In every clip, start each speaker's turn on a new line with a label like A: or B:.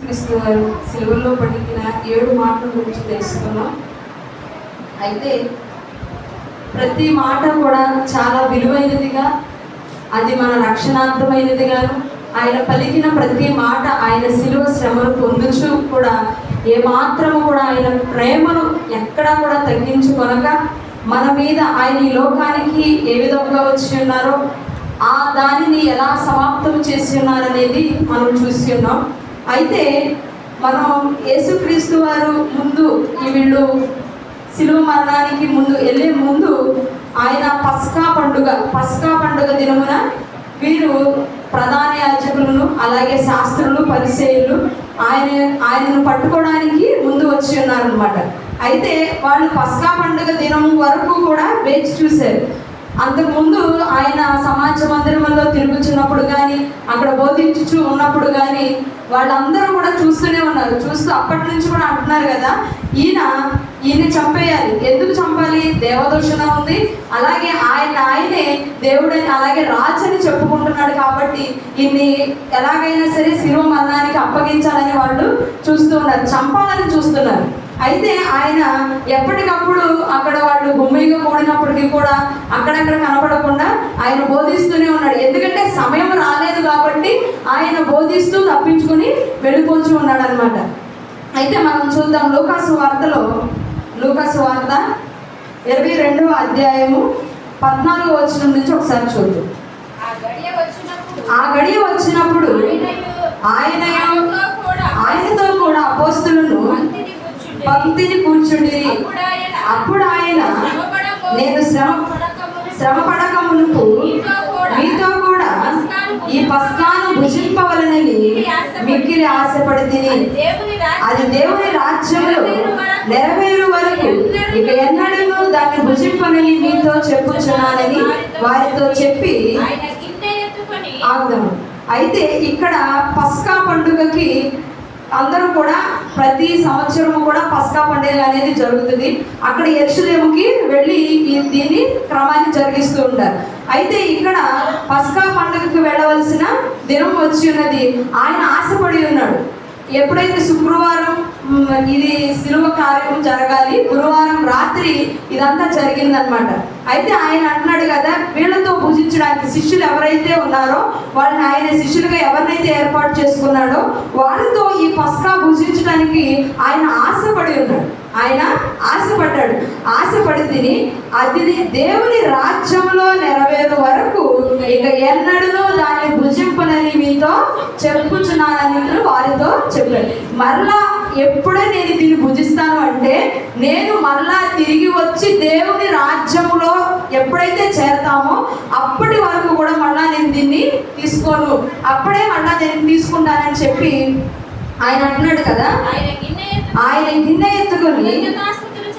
A: యేసుక్రీస్తు వారు సిలువలో పలికిన 7 మాటల గురించి తెలుసుకున్నాం. అయితే ప్రతి మాట కూడా చాలా విలువైనదిగా, అది మన రక్షణార్థమైనదిగాను, ఆయన పలికిన ప్రతి మాట ఆయన సిలువ శ్రమను పొందుచు కూడా ఏమాత్రము కూడా ఆయన ప్రేమను ఎక్కడా కూడా తగ్గించుకొనక మన మీద ఆయన ఈ లోకానికి ఏ విధంగా వచ్చి ఉన్నారో ఆ దానిని ఎలా సమాప్తం చేసి ఉన్నారనేది మనం చూసి ఉన్నాం. అయితే మనం యేసుక్రీస్తు వారు ముందు వీళ్ళు సిలువ మరణానికి వెళ్ళే ముందు ఆయన పస్కా పండుగ దినమున వీరు ప్రధాన యాజకులను అలాగే శాస్త్రులు పరిసయ్యులు ఆయనను పట్టుకోవడానికి ముందు వచ్చి ఉన్నారనమాట. అయితే వాళ్ళు పస్కా పండుగ దినం వరకు కూడా వేచి చూశారు. అంతకుముందు ఆయన సమాజ మందిరంలో తిరుగుతున్నప్పుడు కానీ అక్కడ బోధించుచు ఉన్నప్పుడు కానీ వాళ్ళందరూ కూడా చూస్తూనే ఉన్నారు. చూస్తూ అప్పటి నుంచి కూడా అంటున్నారు కదా, ఈయన చంపేయాలి. ఎందుకు చంపాలి? దేవదూషణ ఉంది, అలాగే ఆయనే దేవుడని అలాగే రాజని చెప్పుకుంటున్నాడు కాబట్టి ఈయన్ని ఎలాగైనా సరే శిలువ మరణానికి అప్పగించాలని వాళ్ళు చూస్తూ ఉన్నారు, చంపాలని చూస్తున్నారు. అయితే ఆయన ఎప్పటికప్పుడు అక్కడ వాళ్ళు గుమ్మిగా కూడినప్పటికీ కూడా అక్కడక్కడ కనపడకుండా ఆయన బోధిస్తూనే ఉన్నాడు. ఎందుకంటే సమయం రాలేదు కాబట్టి ఆయన బోధిస్తూ తప్పించుకుని వెళ్ళిపోతూ ఉన్నాడు అనమాట. అయితే మనం చూద్దాం లూకాసు వార్త 22వ అధ్యాయము 14వ వచనం నుంచి ఒకసారి చూద్దాం. ఆ గడియ వచ్చినప్పుడు ఆయనతో కూడా అపోస్తలును పంక్తిని కూర్చుండిరి. అప్పుడు ఆయన, నేను శ్రమ పడక మునుపు మీతో కూడా ఈ పస్కాను భుజింపవలనని మిక్కిలి ఆశపడి తిని, అది దేవుని రాజ్యంలో నెరవేరు వరకు ఇక ఎన్నడూ దాన్ని భుజింపనని మీతో చెప్పుచున్నానని వారితో చెప్పి ఆగుదాము. అయితే ఇక్కడ పస్కా పండుగకి అందరూ కూడా ప్రతి సంవత్సరము కూడా పస్కా పండుగ అనేది జరుగుతుంది. అక్కడ యెరూషలేముకి వెళ్ళి దీన్ని క్రమాన్ని జరిగిస్తూ ఉంటారు. అయితే ఇక్కడ పస్కా పండుగకి వెళ్ళవలసిన దినం వచ్చి ఉన్నది. ఆయన ఆశపడి ఉన్నాడు. ఎప్పుడైతే శుక్రవారం ఇది శిలువ కార్యక్రమం జరగాలి, గురువారం రాత్రి ఇదంతా జరిగిందనమాట. అయితే ఆయన అంటున్నాడు కదా, వీళ్ళతో భుజించడానికి శిష్యులు ఎవరైతే ఉన్నారో వాళ్ళని ఆయన శిష్యులుగా ఎవరినైతే ఏర్పాటు చేసుకున్నాడో వాళ్ళతో ఈ పస్కా భుజించడానికి ఆయన ఆశపడి ఉన్నాడు. ఆయన ఆశపడి తిని అది దేవుని రాజ్యంలో నెరవేరు వరకు ఇక ఎన్నడూ దాన్ని భుజింపనని మీతో చెప్పుచున్నానని వారితో చెప్పాడు. మరలా ఎప్పుడే నేను దీన్ని భుజిస్తాను అంటే, నేను మరలా తిరిగి వచ్చి దేవుని రాజ్యంలో ఎప్పుడైతే చేరతామో అప్పటి వరకు కూడా మళ్ళా నేను దీన్ని తీసుకోను, అప్పుడే మళ్ళా నేను తీసుకుంటానని చెప్పి ఆయన అంటున్నాడు కదా. ఆయన గిన్నె ఎత్తుకొని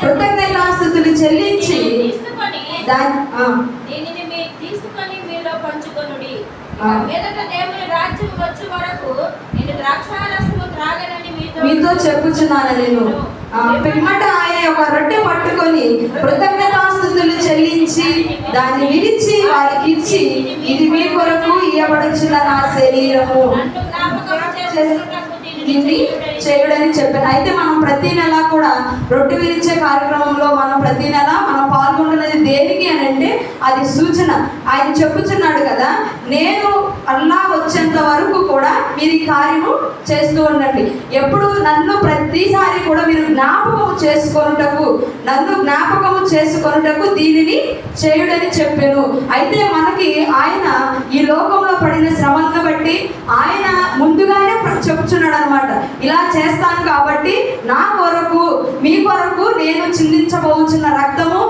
A: కృతజ్ఞతాస్తుతులు చెల్లించి మీతో చెప్పుచున్నాను నేను. పిమ్మట ఆయన ఒక రొట్టె పట్టుకొని కృతజ్ఞతాస్తుతులు చెల్లించి దాన్ని విడిచి వారికి ఇచ్చి, ఇది మీ కొరకు ఇయ్యబడుచున్న నా శరీరము దీన్ని చేయడని చెప్పాను. అయితే మనం ప్రతి నెల కూడా రొట్టె విరిచే కార్యక్రమంలో మనం ప్రతి నెల మనం పాల్గొంటున్నది దేనికి అని అంటే అది సూచన. ఆయన చెప్పుచున్నాడు కదా, నేను అల్లా వచ్చేంత వరకు కూడా మీరు ఈ కార్యము చేస్తూ ఉండండి. ఎప్పుడు నన్ను ప్రతిసారి కూడా మీరు జ్ఞాపకము చేసుకొనుటకు దీనిని చేయుడని చెప్పాను. అయితే మనకి ఆయన ఈ లోకంలో పడిన శ్రమలను బట్టి ఆయన ముందుగానే చెప్పుచున్నాడు అనమాట. ఇలా చేస్తాను కాబట్టి నా కొరకు మీ కొరకు నేను చిందించబోచున్న రక్తము,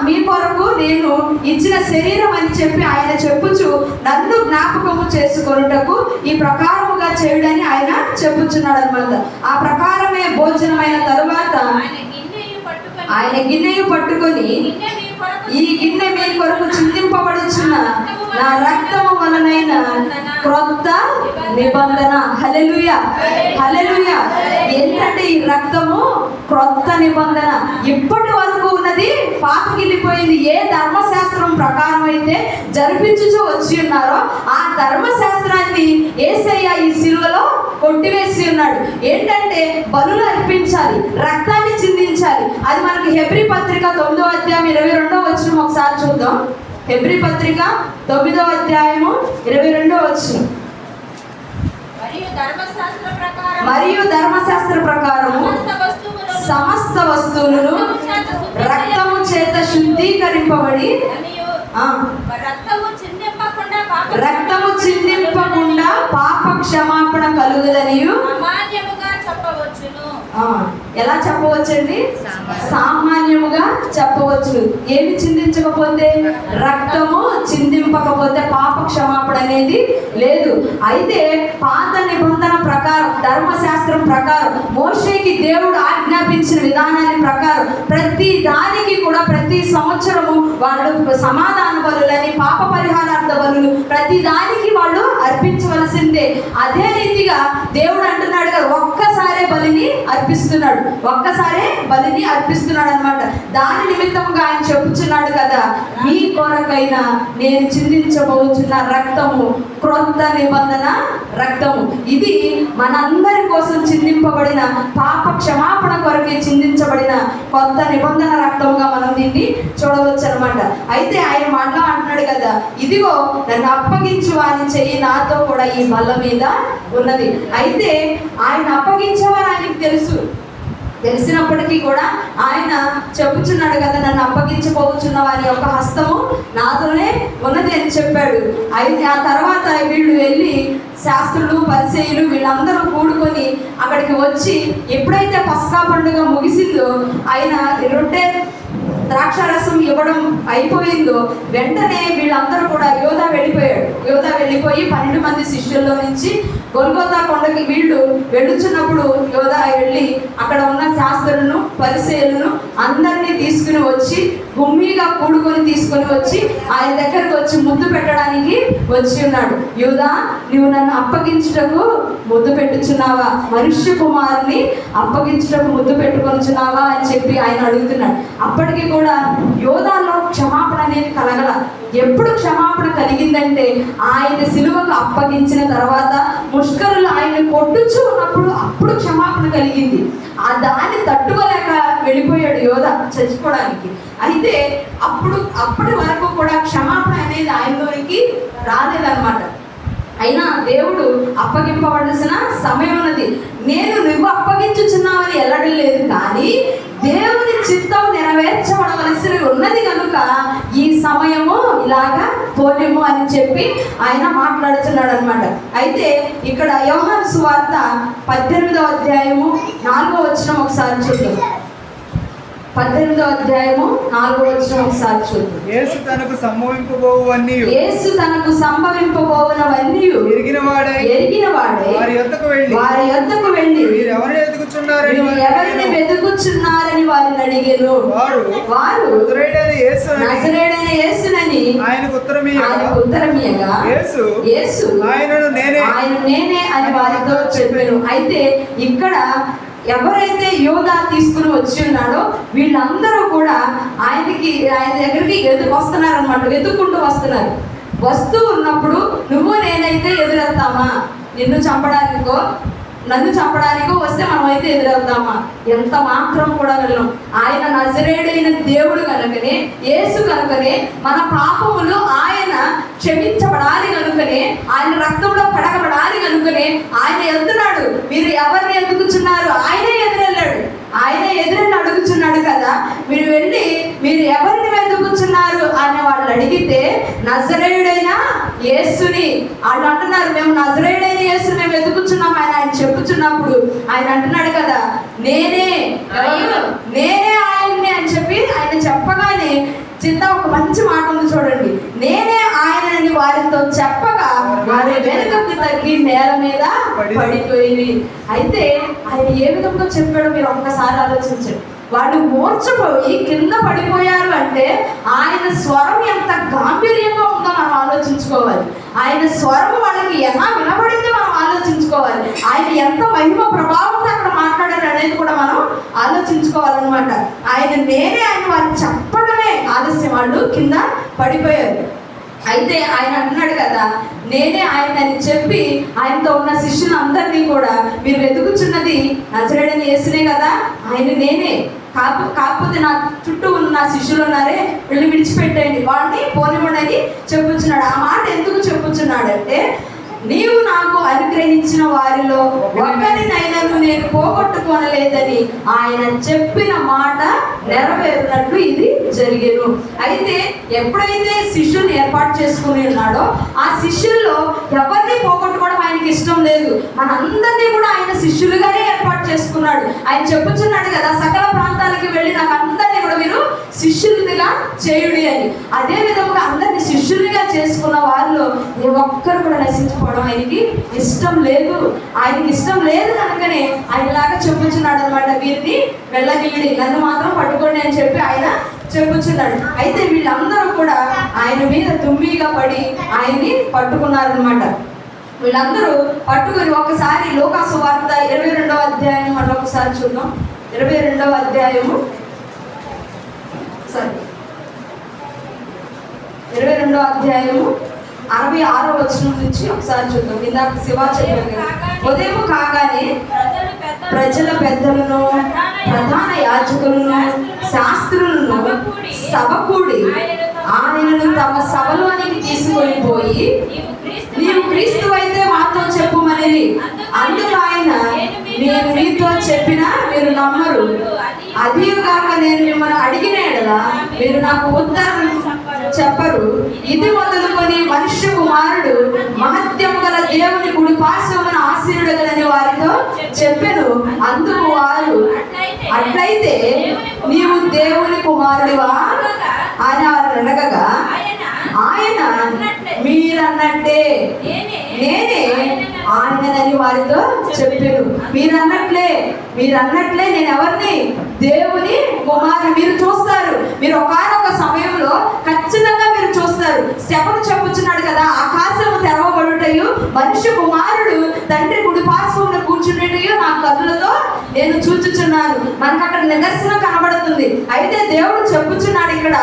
A: మీ కొరకు నేను ఇచ్చిన శరీరం అని చెప్పి ఆయన చెప్పుచు నన్ను జ్ఞాపకము చేసుకొనుటకు ఈ ప్రకారముగా చేయుడని ఆయన చెప్పుచున్నాడు అనమాట. ఆ ప్రకారమే భోజనమైన తరువాత ఆయన గిన్నెయు పట్టుకొని, ఈ గిన్నె మీ కొరకు చిందింపబడుచున్న నా రక్తము వలనైన క్రొత్త నిబంధన. హల్లెలూయా, హల్లెలూయా. ఏంటంటే ఈ రక్తము క్రొత్త నిబంధన. ఇప్పటి వరకు ఉన్నది పాతగిల్లిపోయింది. ఏ ధర్మశాస్త్రం ప్రకారం అయితే జరిపించుచూ వచ్చి ఉన్నారో ఆ ధర్మశాస్త్రాన్ని యేసయ్య ఈ సిలువలో కొట్టివేసి ఉన్నాడు. ఏంటంటే బలులు అర్పించాలి, రక్తాన్ని చిందించాలి. అది మనకి హెబ్రీ పత్రిక 9వ అధ్యాయం 22వ వచనం ఒకసారి చూద్దాం. హెబ్రీ పత్రిక 9వ అధ్యాయము 22వ వచనం. మరియు ధర్మశాస్త్ర ప్రకారము సమస్త వస్తువులను రక్తము చేత శుద్ధీకరింపబడి రక్తము చిందింపకుండా పాప క్షమాపణ కలుగుదనియు ఎలా చెప్పవచ్చండి? సామాన్యముగా చెప్పవచ్చు. ఏమి చిందించకపోతే, రక్తము చిందింపకపోతే పాప క్షమాపణ అనేది లేదు. అయితే పాత నిబంధన ప్రకారం, ధర్మశాస్త్రం ప్రకారం, మోషేకి దేవుడు ఆజ్ఞాపించిన విధానాన్ని ప్రకారం ప్రతి దానికి కూడా ప్రతి సంవత్సరము వాళ్ళు సమాధాన బలులని, పాప పరిహారార్థ బలులు ప్రతి దానికి వాళ్ళు అర్పించవలసిందే. అదే రీతిగా దేవుడు అంటున్నాడు కదా, ఒక్కసారే బలిని అర్పిస్తున్నాడు, ఒక్కసారే బలిని అర్పిస్తున్నాడు అనమాట. దాని నిమిత్తముగా ఆయన చెప్పుచున్నాడు కదా, మీ కొరకైనా నేను చిందించబోచున్న రక్తము క్రొత్త నిబంధన రక్తము. ఇది మనందరి కోసం చిందింపబడిన, పాప క్షమాపణ కొరకే చిందించబడిన కొత్త నిబంధన రక్తముగా మనం దీన్ని చూడవచ్చు అనమాట. అయితే ఆయన మాటలో అంటున్నాడు కదా, ఇదిగో నన్ను అప్పగించు అని చెయ్యి నాతో కూడా ఈ బల్ల మీద ఉన్నది. అయితే ఆయన అప్పగించేవారు ఆయనకు తెలిసినప్పటికీ కూడా ఆయన చెప్పుచున్నాడు కదా, నన్ను అప్పగించబోచున్న వారి యొక్క హస్తము నాతోనే ఉన్నది అని చెప్పాడు. అయితే ఆ తర్వాత వీళ్ళు వెళ్ళి శాస్త్రులు, పరిసయ్యులు వీళ్ళందరూ కూడుకొని అక్కడికి వచ్చి ఎప్పుడైతే పస్కా పండుగ ముగిసిందో, ఆయన రొట్టె ద్రాక్షారసం ఇవ్వడం అయిపోయిందో వెంటనే వీళ్ళందరూ కూడా యోధా వెళ్ళిపోయి 12 మంది శిష్యుల్లో నుంచి గొల్గోతా కొండకి వీళ్ళు వెళ్ళుచున్నప్పుడు యోధా వెళ్ళి అక్కడ ఉన్న శాస్త్రులను, పరిసయ్యులను అందరినీ తీసుకుని వచ్చి భూమిగా కూడుకొని తీసుకొని వచ్చి ఆయన దగ్గరకు వచ్చి ముద్దు పెట్టడానికి వచ్చి ఉన్నాడు. యోధా, నువ్వు నన్ను అప్పగించుటకు ముద్దు పెట్టుచున్నావా? మనుష్య కుమారుని అప్పగించుటకు ముద్దు పెట్టుకొనిచున్నావా అని చెప్పి ఆయన అడుగుతున్నాడు. అప్పటికి కూడా యోధాలో క్షమాపణ అనేది కలగల. ఎప్పుడు క్షమాపణ కలిగిందంటే ఆయన సిలువకు అప్పగించిన తర్వాత ముష్కరులు ఆయన కొట్టుచూ ఉన్నప్పుడు అప్పుడు క్షమాపణ కలిగింది. ఆ దాన్ని తట్టుకోలేక వెళ్ళిపోయాడు యోధా చచ్చిపోవడానికి. అయితే అప్పటి వరకు కూడా క్షమాపణ అనేది ఆయనలోనికి రాలేదన్నమాట. అయినా దేవుడు అప్పగింపవలసిన సమయం ఉన్నది. నువ్వు అప్పగించుచున్నావని ఎల్లడం లేదు, కానీ దేవుని చిత్తం నెరవేర్చబడవలసి ఉన్నది కనుక ఈ సమయము ఇలాగా పోలేము అని చెప్పి ఆయన మాట్లాడుతున్నాడు అనమాట. అయితే ఇక్కడ యోహాను సువార్త 18వ అధ్యాయము 4వ వచనం ఒకసారి చూద్దాం. 18వ అధ్యాయము 4వ వచనం ఒకసారి చూద్దాం. యేసు తనకు సంభవింపబోవునవన్నీ ఎరిగిన వాడే వారి యొద్దకు వెళ్ళి ఎవరిని వెతుకుచున్నారని వారిని అడిగెను. వారు నజరేయుడైన యేసునని ఆయనకు ఉత్తరమియ్యగా యేసు ఆయన నేనే అని వారితో చెప్పాను. అయితే ఇక్కడ ఎవరైతే యోధా తీసుకుని వచ్చి ఉన్నాడో వీళ్ళందరూ కూడా ఆయన దగ్గరికి వస్తున్నారనమాట, వెతుక్కుంటూ వస్తున్నారు. వస్తూ ఉన్నప్పుడు నువ్వు నేనైతే ఎదురెళ్తామా? నన్ను చంపడానికో వస్తే మనమైతే ఎదురవుతామా? ఎంత మాత్రం కూడా వెళ్ళం. ఆయన నజరేయుడైన దేవుడు కనుకనే, యేసు కనుకనే మన పాపములు ఆయన క్షమించబడాలి కనుకనే, ఆయన రక్తంలో కడగబడాలి కనుకనే ఆయన వెళ్తున్నాడు. మీరు ఎవరిని ఎదుగుచున్నారు? ఆయనే ఎదురెళ్ళాడు. ఆయన ఎదురని అడుగుచున్నాడు కదా, మీరు వెళ్ళి మీరు ఎవరిని వెతుకుచున్నారు అని వాళ్ళు అడిగితే నజరేయుడైన యేసుని వాళ్ళు అంటున్నారు. మేము నజరేయుడైన యేసుని మేము వెతుకుచున్నాం ఆయన చెప్పుచున్నప్పుడు ఆయన అంటున్నాడు కదా, నేనే ఆయన్ని అని చెప్పి ఆయన చెప్పగానే చిత్త ఒక మంచి మాట ఉంది చూడండి. నేనే ఆయనని వారితో చెప్పగా వారి వెనుకకు తగ్గి నేల మీద పడిపోయింది. అయితే ఆయన ఏ విధంగా చెప్పాడో మీరు ఒక్కసారి ఆలోచించండి. వాళ్ళు మూర్చపోయి కింద పడిపోయారు అంటే ఆయన స్వరం ఎంత గాంభీర్యంగా ఉందో మనం ఆలోచించుకోవాలి. ఆయన స్వరం వాళ్ళకి ఎలా వినబడిందో మనం ఆలోచించుకోవాలి. ఆయన ఎంత మహిమ ప్రభావంతో అక్కడ మాట్లాడారు అనేది కూడా మనం ఆలోచించుకోవాలన్నమాట. ఆయన నేనే అని వారు చెప్పడమే ఆలస్యం, వాళ్ళు కింద పడిపోయారు. అయితే ఆయన అన్నాడు కదా, నేనే ఆయన అని చెప్పి ఆయనతో ఉన్న శిష్యులందరినీ కూడా, మీరు వెతుకుచున్నది నజరేయుడైన యేసునే కదా, ఆయన నేనే, కాకపోతే నా చుట్టూ ఉన్న నా శిష్యులు ఉన్నారే, వీళ్ళు విడిచిపెట్టండి, వాడిని పోనివ్వండి చెప్పుచున్నాడు. ఆ మాట ఎందుకు చెప్పుచున్నాడంటే, నీవు నాకు అనుగ్రహించిన వారిలో ఒక్కరినైనాను నేను పోగొట్టుకోనలేదని ఆయన చెప్పిన మాట నెరవేరినట్లు ఇది జరిగేను. అయితే ఎప్పుడైతే శిష్యుని ఏర్పాటు చేసుకుని ఉన్నాడో, ఆ శిష్యుల్లో ఎవరిని పోగొట్టుకోవడం ఆయనకి ఇష్టం లేదు. మనందరినీ కూడా ఆయన శిష్యులుగానే ఏర్పాటు చేసుకున్నాడు. ఆయన చెప్పుచున్నాడు కదా, సకల ప్రాంతాలకి వెళ్ళి నాకు అందరినీ కూడా మీరు శిష్యులుగా చేయుడి అని. అదే విధంగా అందరినీ శిష్యులుగా చేసుకున్న వారిలో ఏ ఒక్కరు కూడా నశించుకోవడం ఆయనకి ఇష్టం లేదు. ఆయనకి ఇష్టం లేదు కనుకనే ఆయనలాగా చెప్పుచున్నాడు అనమాట, వీరిని వెళ్ళనీయుడి, నన్ను మాత్రం పట్టుకోండి అని చెప్పి ఆయన చెప్పుచున్నాడు. అయితే వీళ్ళందరూ కూడా ఆయన మీద దుమ్మిగా పడి ఆయన్ని పట్టుకున్నారనమాట. వీళ్ళందరూ పట్టుకుని ఒకసారి లూకా సువార్త 22వ అధ్యాయం మనం ఒకసారి చూద్దాం. 22వ అధ్యాయము 22వ అధ్యాయము 66వ వచనం నుంచి ఒకసారి చూద్దాం. ఇందాక శివ చెప్పారు, ఉదయం కాగానే ప్రజల పెద్దలను, ప్రధాన యాజకులను, శాస్త్రులను సభ కూడి ఆయనను తమ సభలోనికి తీసుకొని పోయి, నీవు క్రీస్తు అయితే మాతో చెప్పుమని. అందుకు ఆయన, నేను మీతో చెప్పినా మీరు నమ్మరు, అదిగాక నేను మిమ్మల్ని అడిగిన ఎడల మీరు నాకు ఉత్తరం చెప్పరు. ఇది మొదలుకొని మనుష్య కుమారుడు మహత్యము గల దేవుని కుడి పార్శ్వమున ఆసీనుడగలని వారితో చెప్పెను. అందుకు వారు, అట్లయితే నీవు దేవుని కుమారుడివా అని వారు అడగగా, ఆయన మీరన్నట్టే నేనే ఆయనని వారితో చెప్పాను. మీరన్నట్లే నేను ఎవరిని? దేవుని కుమారుని. మీరు చూస్తారు, మీరు ఒకనొక సమయంలో ఖచ్చితంగా మీరు చూస్తారు. స్టెఫను చెప్పుచున్నాడు కదా, ఆకాశము తెరవబడుటయు మనుష్య కుమారుడు తండ్రి కుడి పార్శ్వమున కూర్చునేటయు నా కన్నులతో నేను చూచుచున్నాను. మనకు అక్కడ నిదర్శనం కనబడుతుంది. అయితే దేవుడు చెప్పుచున్నాడు ఇక్కడ,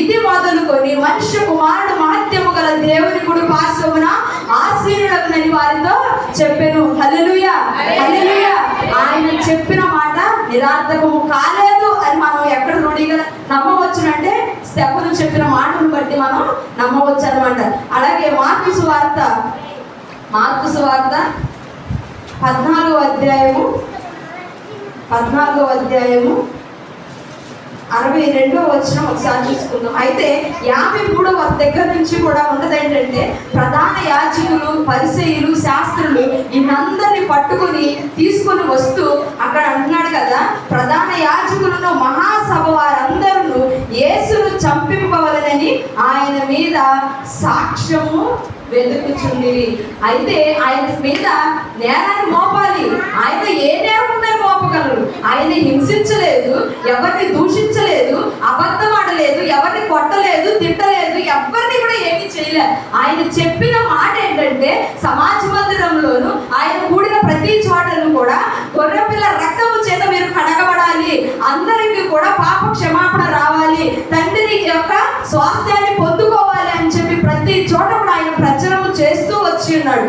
A: ఇది మొదలుకొని మనుష్య కుమారుడు మహత్యము గల దేవుని కుడి పార్శ్వమున ఆసీనుడగునని వారితో చెప్పెను. హల్లెలూయా, హల్లెలూయా. ఆయన చెప్పిన మాట నిరార్థకము కాలేదు అని మనం ఎక్కడ రూఢిగా నమ్మవచ్చునంటే, స్టెఫను చెప్పిన మాటను బట్టి మనం నమ్మవచ్చు అనమాట. అలాగే మార్కు సువార్త 14వ అధ్యాయము 62వ వచనం ఒకసారి చూసుకుందాం. అయితే 53వ దగ్గర నుంచి కూడా ఉన్నది ఏంటంటే, ప్రధాన యాజకులు, పరిసయ్యులు, శాస్త్రులు వీళ్ళందరినీ పట్టుకుని తీసుకొని వస్తూ అక్కడ అంటున్నాడు కదా, ప్రధాన యాజకులను మహాసభ వారందరూ యేసును చంపింపవలనని ఆయన మీద సాక్ష్యము వెతుకుచుండిరి. అయితే ఆయన మీద నేరాన్ని మోపాలి. ఆయన ఏ నేరం ఉందని మోపగలరు? ఆయన హింసించలేదు, ఎవరిని దూషించలేదు, అబద్ధం ఆడలేదు, ఎవరిని కొట్టలేదు, తిట్టలేదు, ఎవరిని కూడా ఏమీ చేయలేదు. ఆయన చెప్పిన మాట ఏంటంటే, సమాజ మందిరంలోను ఆయన కూడిన ప్రతి చోటను కూడా గొర్రెపిల్ల రక్తము చేత మీరు కడగబడాలి, అందరికీ కూడా పాప క్షమాపణ రావాలి, తండ్రి యొక్క స్వాస్థ్యాన్ని పొందుకోవాలి అని చెప్పి ప్రతి చోట కూడా ఆయన ప్రచారం చేస్తూ వచ్చి ఉన్నాడు.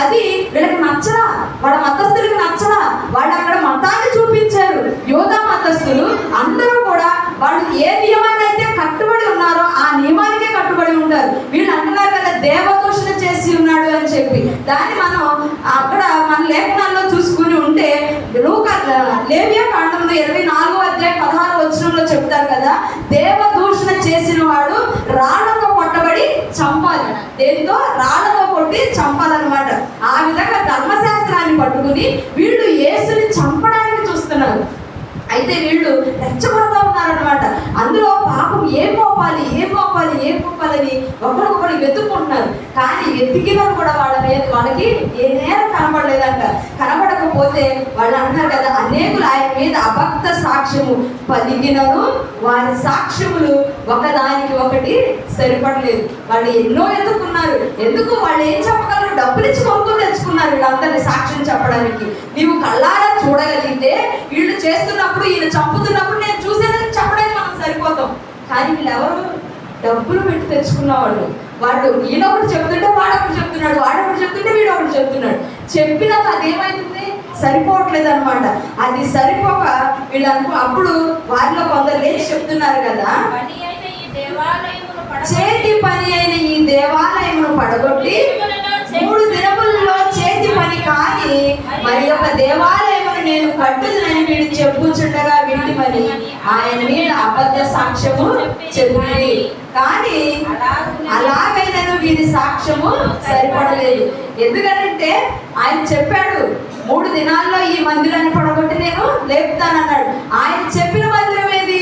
A: అది వీళ్ళకి నచ్చరా, వాళ్ళ మతస్థులకి నచ్చరా. వాళ్ళు అక్కడ మతాన్ని చూపించారు. యోధా మతస్థులు అందరూ కూడా వాళ్ళు ఏ నియమాన్ని అయితే కట్టుబడి ఉన్నారో ఆ నియమానికే కట్టుబడి ఉంటారు. వీళ్ళు అంటున్నారు కదా, దేవదూషణ చేసి ఉన్నాడు అని చెప్పి. దాన్ని మనం అక్కడ మన లేఖనాల్లో చూసుకుని ఉంటే, లేవియా కాండంలో 24వ అధ్యాయం 16వ వచనంలో చెప్తారు కదా, దేవదూషణ చేసిన వాడు రాళ్లతో కొట్టబడి చంపాలి. దేంతో? రాళ్లతో కొట్టి చంపాలన్నమాట. ఆ విధంగా ధర్మశాస్త్రాన్ని పట్టుకుని వీళ్ళు యేసుని చంపడానికి చూస్తున్నారు. అయితే వీళ్ళు రెచ్చగొడతా ఉన్నారనమాట. అందులో పాపం ఏం పోపాలని ఒకరికొకరు వెతుక్కుంటున్నారు. కానీ వెతికినారు కూడా వాళ్ళకి ఏ నేరం కనబడలేదంట. కనబడకపోతే వాళ్ళు అంటున్నారు కదా, అనేకులు ఆయన మీద అబద్ధ సాక్ష్యము పలికినను వారి సాక్ష్యములు ఒకదానికి ఒకటి సరిపడలేదు. వాళ్ళు ఎన్నో ఎత్తుకున్నారు. ఎందుకు? వాళ్ళు ఏం చెప్పగలరు? డబ్బులు ఇచ్చి కొనుక్కొని తెచ్చుకున్నారు వీళ్ళందరినీ సాక్ష్యం చెప్పడానికి. నీవు కళ్ళారా చూడగలిగితే వీళ్ళు చేస్తున్నప్పుడు, ఈయన చంపుతున్నప్పుడు నేను చూసేదని చెప్పడానికి మనం సరిపోతాం. కానీ వీళ్ళెవరు? డబ్బులు పెట్టి తెచ్చుకున్న వాళ్ళు ఈయన ఒకటి చెప్తుంటే వాడొకటి చెప్తున్నాడు, వాడొకటి చెప్తుంటే వీడు ఒకటి చెప్తున్నాడు. చెప్పినాక అదేమైతుంది? సరిపోవట్లేదు అనమాట. అది సరిపోక వీళ్ళు అప్పుడు వారిలో కొందరు లేచి చెప్తున్నారు కదా, చేతి పని అయిన ఈ దేవాలయమును పడగొట్టి 3 దినములలో చేతి పని కాని మరి ఒక దేవాలయమును నేను కట్టుదనని వీడు చెప్పుచుండగా వింటిమని ఆయన మీద అబద్ధ సాక్ష్యము చెప్పి, కానీ అలాగైనను వీరి సాక్ష్యము సరిపడలేదు. ఎందుకంటే ఆయన చెప్పాడు 3 దినాల్లో ఈ మందిరాన్ని పడగొట్టి నేను లేపుతానన్నాడు. ఆయన చెప్పిన మందిరం ఏది?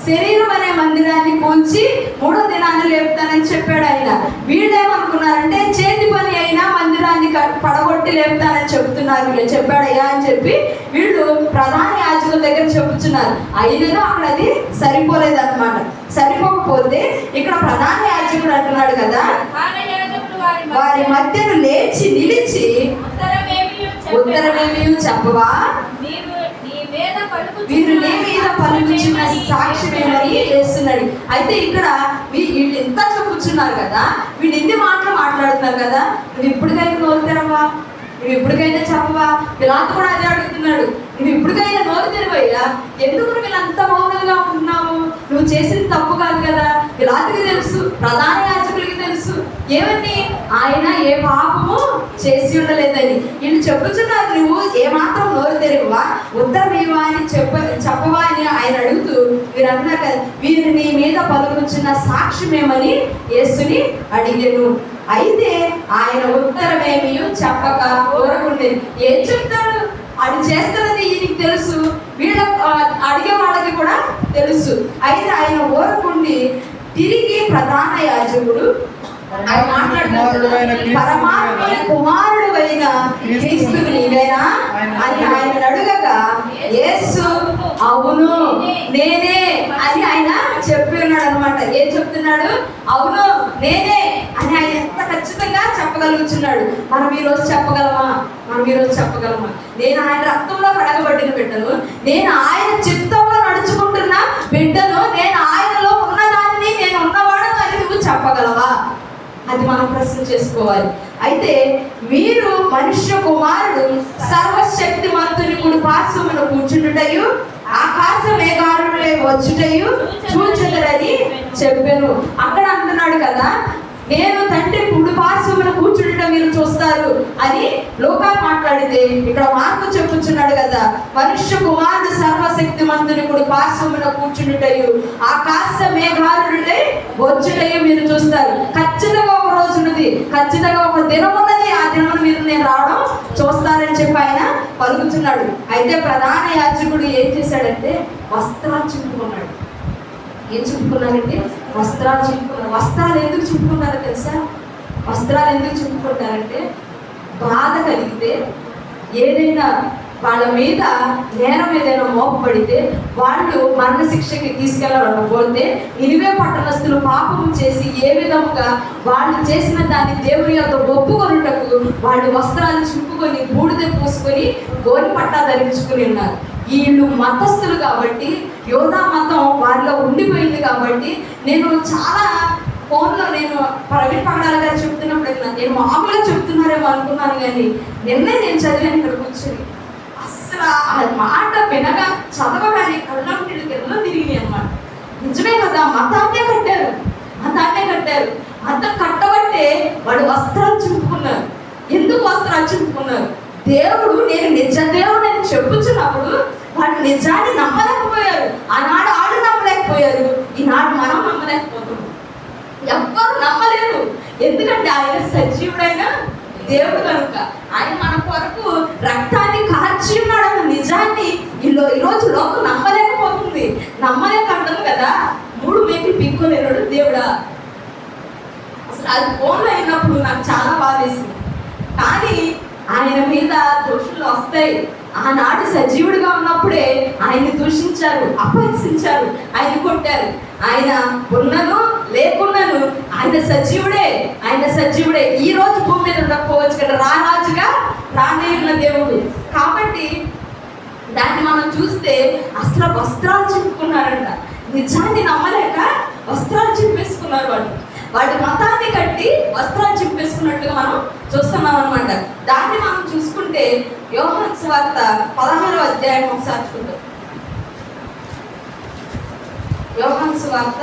A: శరీరం అనే మందిరాన్ని కూల్చి 3వ దినాన్ని లేపుతానని చెప్పాడు ఆయన. వీళ్ళేమనుకున్నారంటే చేతి పని అయినా మందిరాన్ని పడగొట్టి లేపుతానని చెప్తున్నారు. వీళ్ళు చెప్పాడయ్యా అని చెప్పి వీళ్ళు ప్రధాన యాజకుల దగ్గర చెప్పుతున్నారు. అయినను అక్కడ అది సరిపోలేదు అనమాట. సరిపోకపోతే ఇక్కడ ప్రధాన యాజకుడు అంటున్నాడు కదా, వారి మధ్యను లేచి నిలిచి ఉత్తరమేమి చెప్పవా, వీరు నీ మీద పలుకుచున్న సాక్ష్యమేమని చేస్తున్నాడు. అయితే ఇక్కడ వీళ్ళు ఎంత చెప్పుచున్నారు కదా, వీళ్ళు ఎన్ని మాటలు మాట్లాడుతున్నారు కదా, నువ్వు ఇప్పటికైనా నోరు తెరవా, నువ్వు ఇప్పటికైనా చెప్పవా? పిలాతు కూడా అదే అడుగుతున్నాడు, నువ్వు ఇప్పటికైనా నోరు తెరవయ్యా, ఎందుకు వీళ్ళంత మౌనంగా ఉంటున్నావు? నువ్వు చేసింది తప్పు కాదు కదా. పిలాతుకి తెలుసు, ప్రధాన యాజకులకి తెలుసు ఏమని, ఆయన ఏ పాపము చేసి ఉండలేదని. వీళ్ళు చెప్పుచున్నారు, నువ్వు ఏమాత్రం నోరు తెరవా, ఉత్తరం ఇవ్వా అని చెప్పవా అని ఆయన అడుగుతూ వీరు అన్నారు కదా, వీరు నీ మీద పలుకుచున్న సాక్ష్యమేమని యేసుని అడిగాను. అయితే ఆయన ఉత్తరమేమి చెప్పక ఊరకుండేది. ఏం చెప్తాడు? అది చేస్తున్నది ఈయనకి తెలుసు, వీళ్ళ అడిగే వాళ్ళకి కూడా తెలుసు. అయితే ఆయన ఊరకుండి తిరిగి ప్రధాన యాజకుడు ఆయన మాట్లాడుతున్నాడు, పరమాత్మ కుమారుడు అయిన క్రీస్తు నీవేనా అని ఆయన అడుగగా యేసు అవును నేనే అని ఆయన చెప్పి ఉన్నాడు అనమాట. ఏం చెప్తున్నాడు? అవును నేనే అని ఆయన ఎంత ఖచ్చితంగా చెప్పగలుగుతున్నాడు. మనం ఈరోజు చెప్పగలమా? నేను ఆయన రక్తంలో కడగబడిన బిడ్డను, నేను ఆయన చిత్తంలో నడుచుకుంటున్న బిడ్డను, నేను ఆయనలో ఉన్నదాన్ని, నేను ఉన్నవాడను అని నువ్వు చెప్పగలవా? అది మనం ప్రశ్న చేసుకోవాలి. అయితే మీరు మనుష్య కుమారుడు సర్వశక్తిమంతుని కుడి పార్శ్వమున కూర్చుండుటయు ఆకాశ మేఘాలులే వచ్చుటయు చూచుదరని చెప్పాను. అక్కడ అంటున్నాడు కదా, నేను తండ్రి కుడి పార్శ్వమున కూర్చుండటం మీరు చూస్తారు అని లోకా మాట్లాడితే, ఇక్కడ మార్పు చెప్పుచున్నాడు కదా, మనుష్య కుమారుడు సర్వశక్తిమంతుని కుడి పార్శ్వమున కూర్చుండుటయు ఆకాశ మేఘాలులే వచ్చుటయు మీరు చూస్తారు. ఖచ్చితంగా ఒక రోజు ఉన్నది, ఖచ్చితంగా ఒక దినం ఉన్నది, ఆ దినం మీరు నేను రావడం చూస్తారని చెప్పి ఆయన పలుకుతున్నాడు. అయితే ప్రధాన యాజకుడు ఏం చేశాడంటే వస్త్రాలు చింపుకున్నాడు. ఏం చింపుకున్నారంటే వస్త్రాలు చింపుకున్నారు. వస్త్రాలు ఎందుకు చింపుకున్నారో తెలుసా? వస్త్రాలు ఎందుకు చింపుకుంటారంటే బాధ కలిగితే, ఏదైనా వాళ్ళ మీద నేరం ఏదైనా మోపబడితే వాళ్ళు మరణశిక్షకి తీసుకెళ్ళాలనుకుంటే, నినివే పట్టణస్థులు పాపము చేసి ఏ విధముగా వాళ్ళు చేసిన దాన్ని దేవుని యొక్క ఒప్పుకొనుటకు వాళ్ళు వస్త్రాలు చింపుకొని బూడిద పూసుకొని గోని పట్టా ధరించుకుని ఉన్నారు. వీళ్ళు మతస్థులు కాబట్టి, యోధా మతం వారిలో ఉండిపోయింది కాబట్టి, నేను చాలా ఫోన్లో నేను ప్రవీణ్ పగడాల గారు చెప్తున్నప్పుడు నేను మామూలుగా చెప్తున్నారేమో అనుకున్నాను, కానీ నిన్నే నేను చదివాను ఇక్కడ కూర్చొని. అసలు ఆ మాట వినగా చదవగానే కళ్ళం తిరిగినాయి అన్నమాట. నిజమే కదా, మతాన్నే కట్టారు. మతం కట్టబట్టే వాడు వస్త్రాలు చింపుకున్నారు. ఎందుకు వస్త్రాలు చింపుకున్నారు? దేవుడు నేను నిజ దేవుడు అని చెప్పుచున్నప్పుడు వాడు నిజాన్ని నమ్మలేకపోయారు. ఆనాడు ఆడు నమ్మలేకపోయారు, ఈనాడు మనం నమ్మలేకపోతున్నాం. ఎవ్వరు నమ్మలేరు. ఎందుకంటే ఆయన సజీవుడైన దేవుడు కనుక. ఆయన మన కొరకు రక్తాన్ని కార్చి ఉన్నాడు అన్న నిజాన్ని ఈరోజు లోకం నమ్మలేకపోతుంది. నమ్మలేకంటుంది కదా, 3 మేకులు పీక్కోలేనాడు దేవుడా. అసలు అది ఫోన్లో అయినప్పుడు నాకు చాలా బాధేసింది. కానీ ఆయన మీద దోషులు వస్తాయి. ఆనాడు సజీవుడిగా ఉన్నప్పుడే ఆయన్ని దూషించారు, అపహసించారు, ఆయన కొట్టారు. ఆయన ఉన్నను లేకున్నాను ఆయన సజీవుడే. ఈ రోజు భూమి మీద ఉండకపోవచ్చు కదా, రారాజుగా రానేయున్న దేవుడు. కాబట్టి అసలు వస్త్రాలు చింపుకున్నారంట. నిజాన్ని నమ్మలేక వస్త్రాలు చింపేసుకున్నారు వాళ్ళు. వాటి మతాన్ని కట్టి వస్త్రాలు చింపేసుకున్నట్టుగా మనం చూస్తున్నాం అనమాట. దాన్ని మనం చూసుకుంటే యోహాను సువార్త 16వ అధ్యాయం ఒకసారి చూద్దాం. యోహాను సువార్త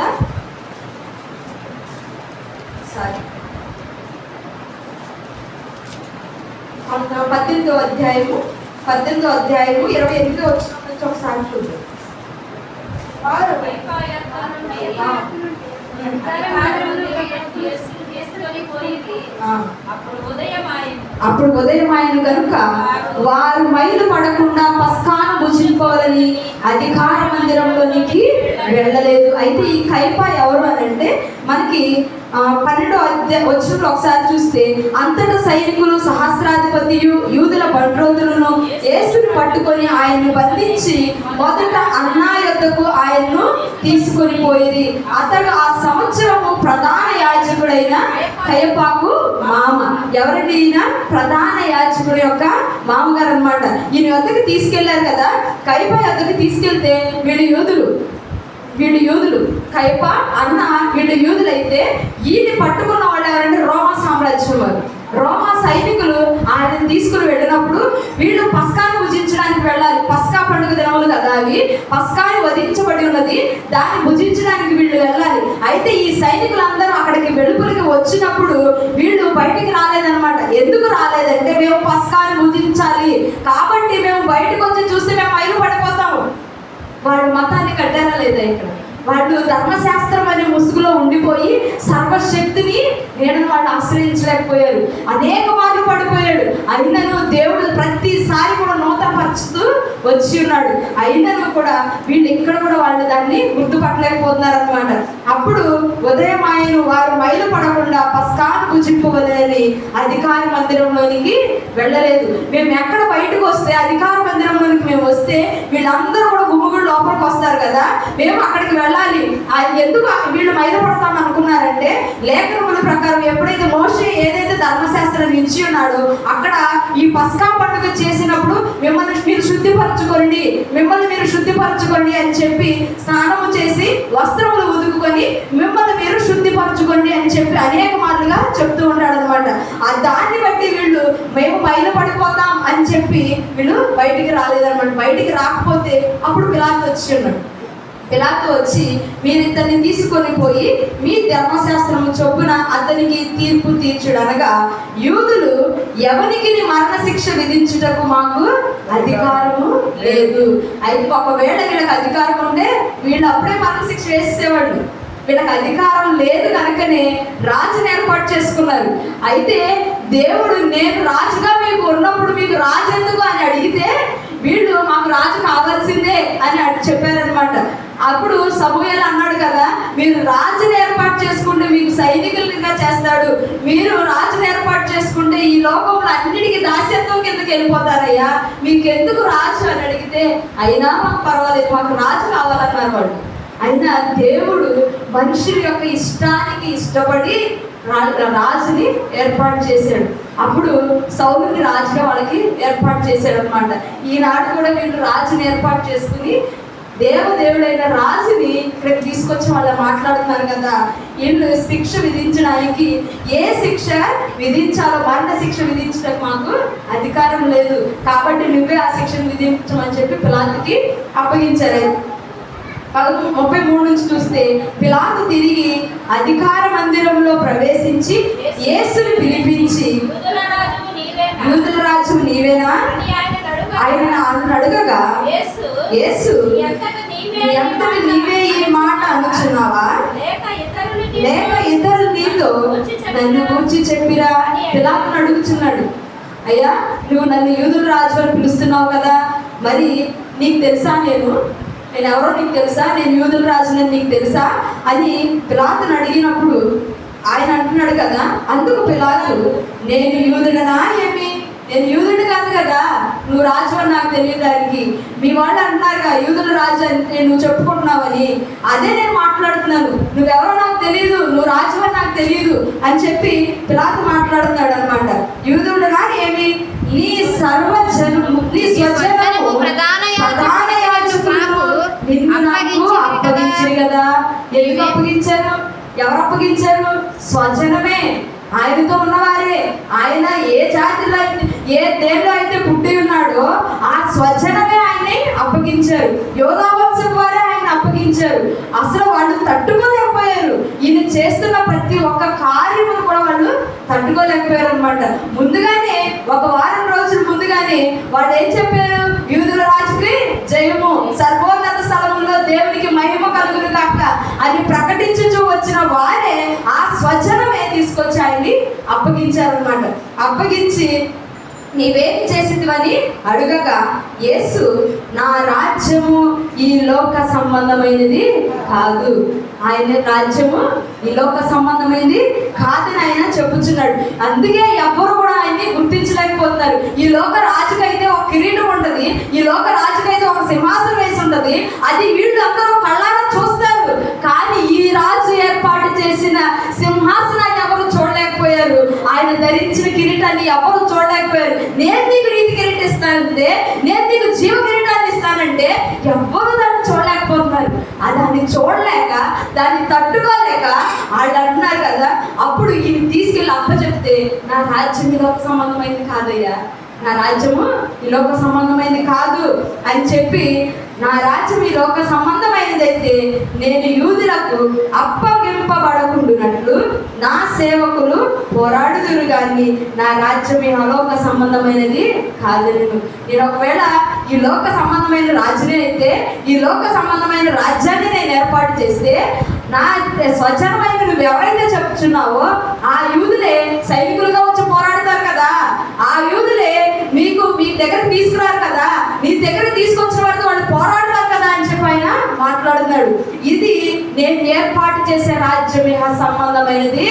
A: 18వ అధ్యాయము 28వ వచనం నుంచి ఒకసారి చూద్దాం. అప్పుడు ఉదయమైన కనుక వారు మైలు పడకుండా పస్కాను భుజించుకోవాలని అధికార మందిరంలోనికి వెళ్ళలేదు. అయితే ఈ కైప ఎవరు అని అంటే మనకి 12వ వచనంలో ఒకసారి చూస్తే, అంతటా సైనికులు సహస్రాధిపతియు యూదుల బంట్రోతులను యేసుని పట్టుకొని ఆయన్ను బంధించి మొదట అన్నా యొద్దకు ఆయన్ను తీసుకొని పోయి, అతడు ఆ సంవత్సరము ప్రధాన యాజకుడైన కయపాకు మామ. ఎవరండి ఈయన? ప్రధాన యాజకుడు యొక్క మామగారు అనమాట. ఈయన యొద్దకు తీసుకెళ్లారు కదా. కయప యొద్దకు తీసుకెళ్తే వీళ్ళు యూదులు, కయప అన్న వీళ్ళు యూదులైతే ఈయన్ని పట్టుకున్న వాళ్ళు ఎవరంటే రోమా సామ్రాజ్యం వారు. రోమా సైనికులు ఆయనను తీసుకుని వెళ్ళినప్పుడు వీళ్ళు పస్కాను భుజించడానికి వెళ్ళాలి. పస్కా పండుగ దినములు కదా అవి. పస్కాని వధించబడి ఉన్నది, దాన్ని భుజించడానికి వీళ్ళు వెళ్ళాలి. అయితే ఈ సైనికులందరూ అక్కడికి వెలుపలికి వచ్చినప్పుడు వీళ్ళు బయటికి రాలేదన్నమాట. ఎందుకు రాలేదంటే, మేము పస్కాని భుజించాలి కాబట్టి మేము బయటకు వచ్చి చూస్తే మేము మైలు పడిపోతాము. వాళ్ళు మతాన్ని కట్టారా లేదా? ఇక్కడ వాళ్ళు ధర్మశాస్త్రం అనే ముసుగులో ఉండిపోయి సర్వశక్తిని నేడను వాళ్ళు ఆశ్రయించలేకపోయారు. అనేక మార్లు పడిపోయాడు. అయినను దేవుడు ప్రతిసారి కూడా నూతనపరుచుతూ వచ్చి ఉన్నాడు. అయినను కూడా వీళ్ళు ఇక్కడ కూడా వాళ్ళు దాన్ని గుర్తుపట్టలేకపోతున్నారు అనమాట. అప్పుడు ఉదయం ఆయన వారు మైలు పడకుండా పస్కాను భుజింపవలెనని అధికార మందిరంలోనికి వెళ్ళలేదు. మేము ఎక్కడ బయటకు వస్తే అధికార మందిరంలోనికి మేము వస్తే వీళ్ళందరూ కూడా గుమ్ముగుడు లోపలికి వస్తారు కదా, మేము అక్కడికి వెళ్ళాలి. ఎందుకు వీళ్ళు మైలు పడతాం అనుకున్నారంటే, లేఖనముల ప్రకారం ఎప్పుడైతే మోషే ఏదైతే ధర్మశాస్త్రం ఇచ్చి ఉన్నాడో అక్కడ ఈ పస్కా పండుగ చేసినప్పుడు మిమ్మల్ని మీరు శుద్ధిపరచుకోండి అని చెప్పి స్నానము చేసి వస్త్రములు ఉదుకుకొని మిమ్మల్ని మీరు శుద్ధిపరచుకోండి అని చెప్పి అనేక మార్లుగా చెప్తూ ఉంటాడు అనమాట. దాన్ని బట్టి వీళ్ళు మేము మైలు పడిపోతాం అని చెప్పి వీళ్ళు బయటికి రాలేదన్నమాట. బయటికి రాకపోతే అప్పుడు పిలాతు వచ్చి ఉన్నాడు. పిలాతు వచ్చి, మీరు ఇతన్ని తీసుకొని పోయి మీ ధర్మశాస్త్రము చొప్పున అతనికి తీర్పు తీర్చుడనగా, యూదులు ఎవరికి మరణశిక్ష విధించుటకు మాకు అధికారము లేదు. అయితే ఒకవేళ వీళ్ళకి అధికారం ఉంటే వీళ్ళు అప్పుడే మరణశిక్ష వేసేవాళ్ళు. వీళ్ళకి అధికారం లేదు కనుకనే రాజుని ఏర్పాటు చేసుకున్నారు. అయితే దేవుడు, నేను రాజుగా మీకు ఉన్నప్పుడు మీకు రాజు ఎందుకు అని అడిగితే వీళ్ళు మాకు రాజు కావాల్సిందే అని చెప్పారనమాట. అప్పుడు సమూయేలు అన్నాడు కదా, మీరు రాజుని ఏర్పాటు చేసుకుంటే మీకు సైనికులుగా చేస్తాడు, మీరు రాజుని ఏర్పాటు చేసుకుంటే ఈ లోకంలో అన్నిటికీ దాస్యత్వం కిందకి వెళ్ళిపోతారయ్యా, మీకు ఎందుకు రాజు అని అడిగితే, అయినా మాకు పర్వాలేదు, మాకు రాజు కావాలన్నారు వాళ్ళు. అయినా దేవుడు మనుషుల యొక్క ఇష్టానికి ఇష్టపడి రాజుని ఏర్పాటు చేశాడు. అప్పుడు సౌలుని రాజుగా వాళ్ళకి ఏర్పాటు చేశాడు అనమాట. ఈనాడు కూడా వీళ్ళు రాజుని ఏర్పాటు చేసుకుని దేవుడైన రాజుని ఇక్కడికి తీసుకొచ్చి వాళ్ళు మాట్లాడుతున్నారు కదా. వీళ్ళు శిక్ష విధించడానికి ఏ శిక్ష విధించాలో మరణ శిక్ష విధించడానికి మాకు అధికారం లేదు, కాబట్టి నువ్వే ఆ శిక్షను విధించమని చెప్పి పిలాతుకి అప్పగించారు. 33 నుంచి చూస్తే, పిలాతు తిరిగి అధికార మందిరంలో ప్రవేశించి యేసుని పిలిపించి, యూదుల రాజు నీవేనా ఆయన అడగగా, యేసు ఎంతటి నీవే ఈ మాట అనుచున్నావా, లేక ఇతరులు నీతో నన్ను గూర్చి చెప్పిరా? పిలాతుని అడుగుచున్నాడు. అయ్యా, నువ్వు నన్ను యూదుల రాజు అని పిలుస్తున్నావు కదా, మరి నీకు తెలుసా నేను ఎవరో నీకు తెలుసా, నేను యూదుల రాజుని నీకు తెలుసా అని పిలాతుని అడిగినప్పుడు ఆయన అంటున్నాడు కదా. అందుకు పిలాతు, నేను యూదుడనా ఏమి? నేను యూదుడు కాదు కదా, నువ్వు రాజు అని నాకు తెలియడానికి. మీ వాళ్ళు అంటున్నారుగా యూదుల రాజు అంటే నువ్వు చెప్పుకుంటున్నావని, అదే నేను మాట్లాడుతున్నాను. నువ్వెవరో నాకు తెలియదు, నువ్వు రాజు అని నాకు తెలియదు అని చెప్పి పిలాతు మాట్లాడుతున్నాడు అనమాట. యూదుడునా ఏమి? నీ స్వజనము ప్రధాన యాజకులు ఎవరు అప్పగించారు? స్వజనమే, ఆయనతో ఉన్నవారే. ఆయన ఏ జాతిలో అయితే, ఏ దేవులో అయితే పుట్టి ఉన్నాడో ఆ స్వజనమే ఆయన్ని అప్పగించారు. యోధా వంశం వారే ఆయన అప్పగించారు. అసలు వాళ్ళు తట్టుకోలేకపోయారు. ఈయన చేస్తున్న ప్రతి ఒక్క కార్యమును కూడా వాళ్ళు తట్టుకోలేకపోయారు అనమాట. ముందుగానే ఒక వారం రోజుల ముందుగానే వాళ్ళు ఏం చెప్పారు? యూదుల రాజుకి జయము, సర్వోన్నత స్థలములో దేవునికి మహిమ కలుగును కాక అని ప్రకటించుచూ వచ్చిన వారే ఆ స్వజనమే తీసుకొచ్చి ఆయన్ని అప్పగించారనమాట. అప్పగించి నీవేం చేసినవని అడుగగా యేసు, నా రాజ్యము ఈ లోక సంబంధమైనది కాదు. ఆయన రాజ్యము ఈ లోక సంబంధమైనది కాదని ఆయన చెప్పుచున్నాడు. అందుకే ఎవ్వరు కూడా ఆయన్ని గుర్తించలేకపోతున్నారు. ఈ లోక రాజుకైతే ఒక కిరీటం ఉంటుంది, ఈ లోక రాజుకైతే ఒక సింహాసనం వేసి ఉంటుంది. అది వీళ్ళు అందరూ కళ్ళారా చూస్తారు, కానీ ఈ రాజు ఏర్పాటు చేసిన సింహాసనాన్ని ఎవరు చూడలేకపోయారు. ఆయన ధరించిన కిరీటాన్ని ఎవరు చూడలేకపోయారు. నేను నీకు నీతి కిరీటం ఇస్తానంటే, నేను నీకు జీవ కిరీటాన్ని ఇస్తానంటే ఎవ్వరు దాన్ని చూడలేకపోతున్నారు. దాన్ని చూడలేక, దాన్ని తట్టుకోలేక వాళ్ళు అంటున్నారు కదా. అప్పుడు ఈయన తీసుకెళ్ళి అప్పచెప్తే, నా రాజ్యం ఈ లోక సంబంధమైంది కాదయ్యా, నా రాజ్యము ఈ లోక సంబంధమైనది కాదు అని చెప్పి, నా రాజ్యం ఈ లోక సంబంధమైనదైతే నేను యూదులకు అప్పగింపబడకుండానట్లు నా సేవకులు పోరాడుదురు కానీ నా రాజ్యం ఈ అలోక సంబంధమైనది కాదు. నేను ఒకవేళ ఈ లోక సంబంధమైన రాజునే అయితే, ఈ లోక సంబంధమైన రాజ్యాన్ని నేను ఏర్పాటు చేస్తే, నా స్వజనమైన నువ్వు ఎవరైతే చెప్తున్నావో ఆ యూదులే సైనికులుగా వచ్చి పోరాడతారు కదా, ఆ యూదులే మీ దగ్గర తీసుకురారు కదా, నీ దగ్గర తీసుకొచ్చిన వాడితో వాళ్ళు పోరాడతారు కదా అని చెప్పి ఆయన మాట్లాడుతున్నాడు. ఇది నేను ఏర్పాటు చేసే రాజ్యం ఇహ సంబంధమైనది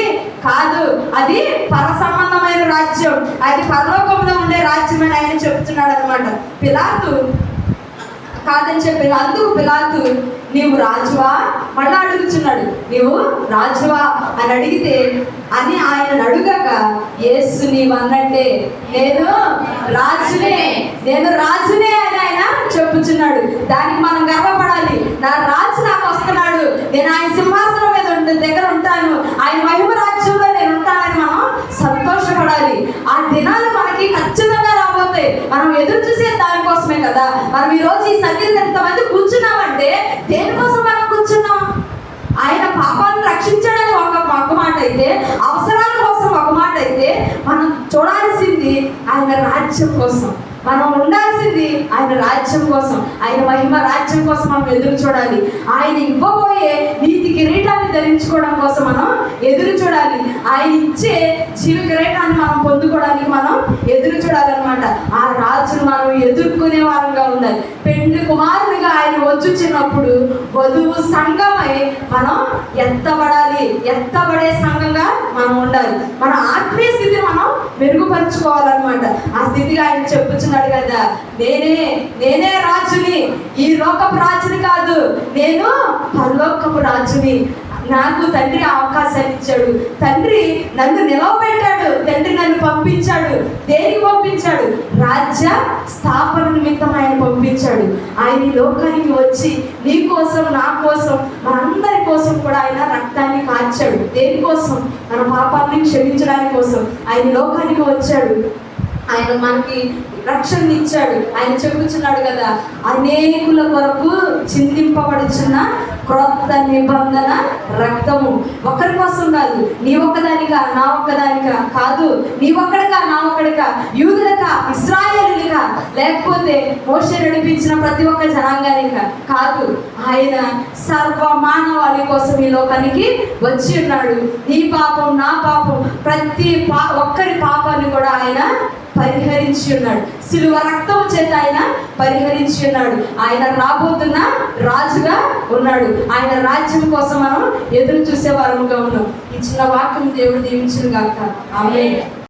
A: కాదు, అది పర సంబంధమైన రాజ్యం, అది పరలోకంలో ఉండే రాజ్యం అని ఆయన చెప్తున్నాడు అనమాట. పిలాతు కాదని చెప్పారు. అందుకు పిలాతు, నీవు రాజువా మళ్ళా అడుగుచున్నాడు, నీవు రాజువా అని అడిగితే అని ఆయన అడుగక, యేసు నీవు అన్నట్టే నేను రాజునే, నేను రాజునే అని ఆయన చెప్పుచున్నాడు. దానికి మనం గర్వపడాలి. నా రాజు నాకు వస్తున్నాడు, నేను ఆయన సింహాసనం మీద దగ్గర ఉంటాను, ఆయన మహిమ రాజ్యంలో నేను ఉంటానని మనం సంతోషపడాలి. ఆ దినాలు మనకి ఖచ్చితంగా రాబోతాయి. మనం ఎదురు చూసే దానికోసమే కదా. మనం ఈరోజు ఈ సన్నిధిలో ఎంతమంది కూర్చున్నామంటే దేనికోసం మనం కూర్చున్నాం? ఆయన పాపాలను రక్షించడానికి ఒక మాట అయితే, అవసరాల కోసం ఒక మాట అయితే, మనం చూడాల్సింది ఆయన రాజ్యం కోసం, మనం ఉండాల్సింది ఆయన రాజ్యం కోసం, ఆయన మహిమ రాజ్యం కోసం మనం ఎదురు చూడాలి. ఆయన ఇవ్వబోయే నీతి కిరీటాన్ని ధరించుకోవడం కోసం మనం ఎదురు చూడాలి. ఆయన ఇచ్చే జీవ కిరీటాన్ని మనం పొందుకోవడానికి మనం ఎదురు చూడాలన్నమాట. ఆ రాజును మనం ఎదుర్కొనే వారంగా ఉండాలి. పెండ్లి కుమారునిగా ఆయన వచ్చుచున్నప్పుడు వధువు సంఘమై మనం ఎత్తబడాలి, ఎత్తబడే సంఘంగా మనం ఉండాలి. మన ఆత్మీయ స్థితిని మనం మెరుగుపరుచుకోవాలన్నమాట. ఆ స్థితిగా ఆయన చెప్పుచున్నాడు కదా, నేనే రాజుని, ఈ లోకపు రాజుని కాదు, నేను పరలోకపు రాజుని. నాకు తండ్రి అవకాశాన్ని ఇచ్చాడు, తండ్రి నన్ను నిలవబెట్టాడు, తండ్రి నన్ను పంపించాడు. దేనికి పంపించాడు? రాజ్య స్థాపన నిమిత్తం ఆయన పంపించాడు. ఆయన ఈ లోకానికి వచ్చి నీ కోసం, నా కోసం, మనందరి కోసం కూడా ఆయన రక్తాన్ని కార్చాడు. దేనికోసం? మన పాపాన్ని క్షమించడానికి కోసం ఆయన లోకానికి వచ్చాడు. ఆయన మనకి రక్షణ ఇచ్చాడు. ఆయన చెప్పుచున్నాడు కదా, అనేకుల కొరకు చిందింపబడుచున్న క్రొత్త నిబంధన రక్తము. ఒకరి కోసం కాదు, నీ ఒక్కదానికా నా ఒక్కదానికా కాదు, నీ ఒక్కడికా నా ఒక్కడికా, యూదులకా ఇశ్రాయేలులకా, లేకపోతే మోషే నడిపించిన ప్రతి ఒక్క జనాంగానికా కాదు, ఆయన సర్వ మానవాళి కోసం ఈ లోకానికి వచ్చి ఉన్నాడు. నీ పాపం, నా పాపం, ప్రతి ఒక్కరి పాపాన్ని కూడా ఆయన పరిహరించి ఉన్నాడు. సిలువ రక్తము చేత ఆయన పరిహరించి ఉన్నాడు. ఆయన రాబోతున్న రాజుగా ఉన్నాడు. ఆయన రాజ్యం కోసం మనం ఎదురు చూసే వారముగా ఉన్నాం. ఈ చిన్న వాక్యం దేవుడు దీవించును గాక. ఆమేన్.